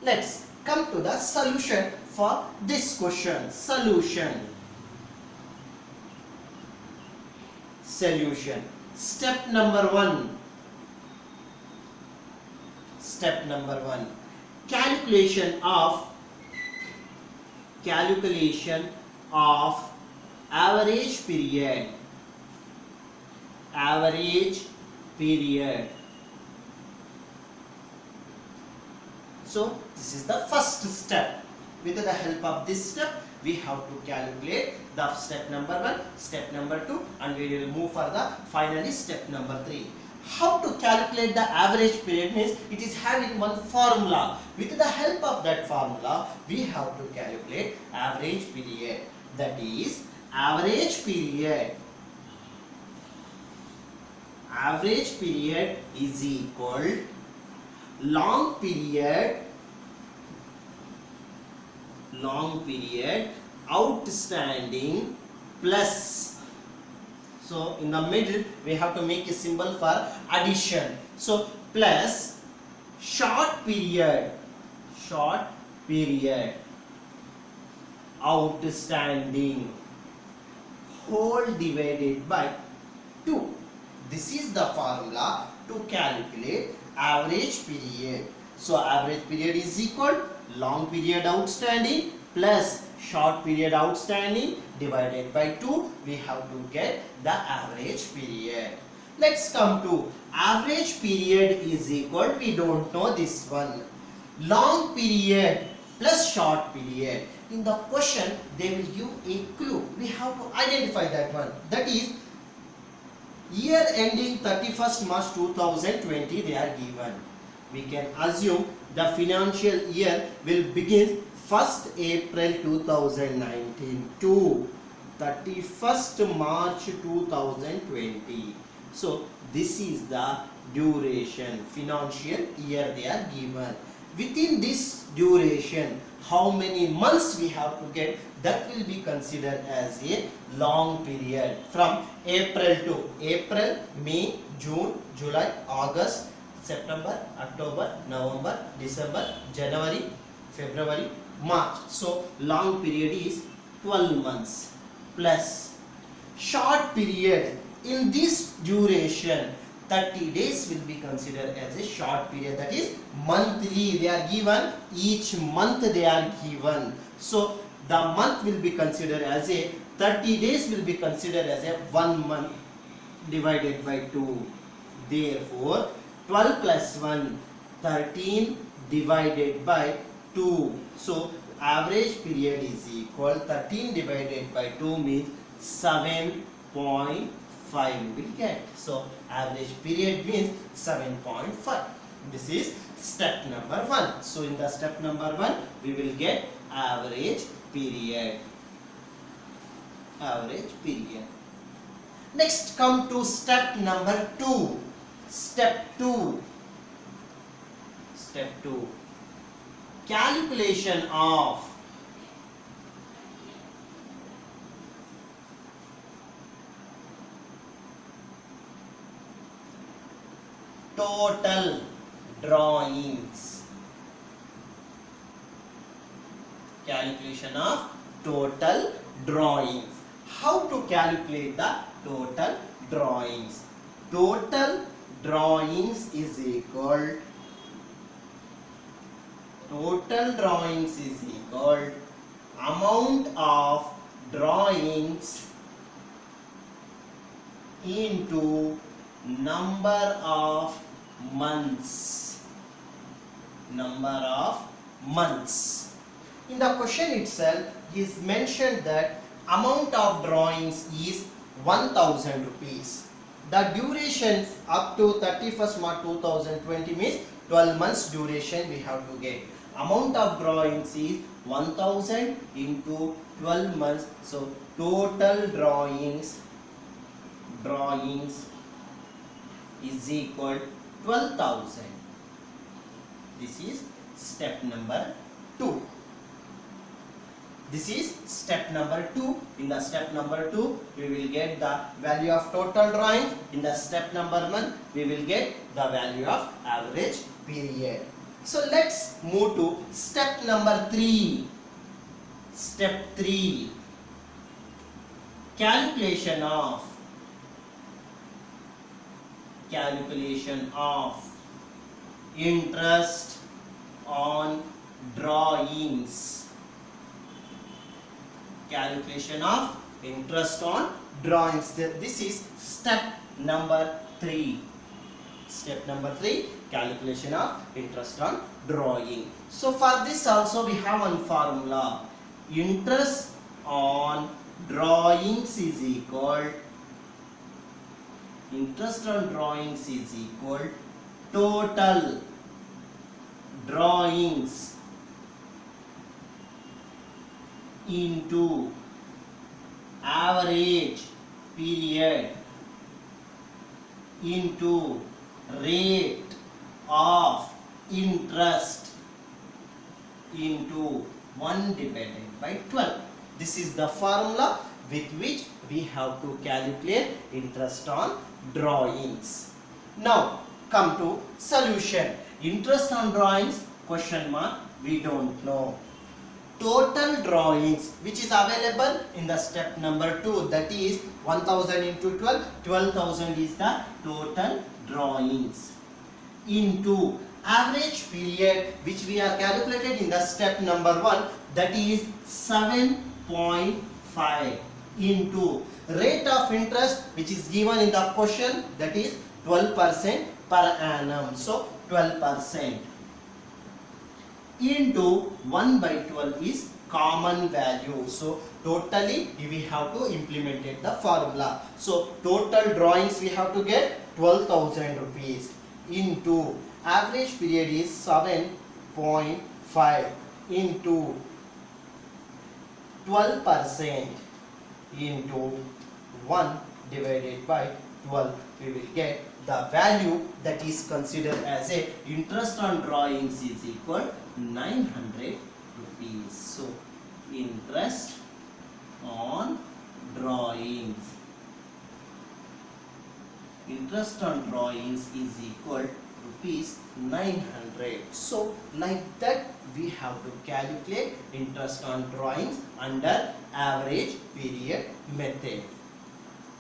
Let's come to the solution for this question. Solution. Step number 1. Step number 1. Calculation of average period. Average period. So this is the first step. With the help of this step, we have to calculate the step number 1, step number 2, and we will move further. Finally, step number 3. How to calculate the average period means it is having one formula. With the help of that formula, we have to calculate average period. That is average period. Average period is equal long period outstanding plus, so in the middle we have to make a symbol for addition, so plus short period outstanding whole divided by 2. This is the formula to calculate average period. So average period is equal long period outstanding plus short period outstanding divided by 2. We have to get the average period. Let's come to average period is equal, we don't know this one, long period plus short period. In the question they will give a clue. We have to identify that one. That is year ending 31st March 2020 they are given. We can assume the financial year will begin 1st April 2019 to 31st March 2020. So this is the duration, financial year they are given. Within this duration, how many months we have to get, that will be considered as a long period. From April to April, May, June, July, August, September, October, November, December, January, February, March. So long period is 12 months plus short period. In this duration 30 days will be considered as a short period, that is monthly they are given, each month they are given. So the month will be considered as a 30 days will be considered as a 1 month divided by 2. Therefore 12 plus 1 13 divided by 2. So average period is equal 13 divided by 2 means 7.5 we will get. So average period means 7.5. This is step number 1. So in the step number 1 we will get average period. Average period. Next come to step number 2. Step 2. Calculation of total drawings. Calculation of total drawings. How to calculate the total drawings? Total drawings is equal amount of drawings into number of months. In the question itself is mentioned that amount of drawings is 1000 rupees. The duration up to 31st March 2020 means 12 months duration we have to get. Amount of drawings is 1000 into 12 months. So total drawings is equal 12,000. This is step number 2. This is step number 2. In the step number 2, we will get the value of total drawing. In the step number 1, we will get the value of average period. So let's move to step number 3. Step 3. Calculation of interest on drawings. Calculation of interest on drawings. This is step number 3. Step number 3, calculation of interest on drawing. So for this also we have one formula. Interest on drawings is equal total drawings into average period into rate of interest into 1 divided by 12. This is the formula with which we have to calculate interest on drawings. Now come to solution. Interest on drawings, question mark, we don't know. Total drawings which is available in the step number 2, that is 1000 into 12, 12,000 is the total drawings, into average period which we are calculated in the step number 1, that is 7.5, into rate of interest which is given in the question, that is 12% per annum, so 12%, into 1 by 12 is common value. So totally we have to implement it the formula. So total drawings we have to get 12,000 rupees, into average period is 7.5, into 12%, into 1 divided by 12. We will get the value that is considered as a interest on drawings is equal 900 rupees. So interest on drawings is equal rupees 900. So like that we have to calculate interest on drawings under average period method.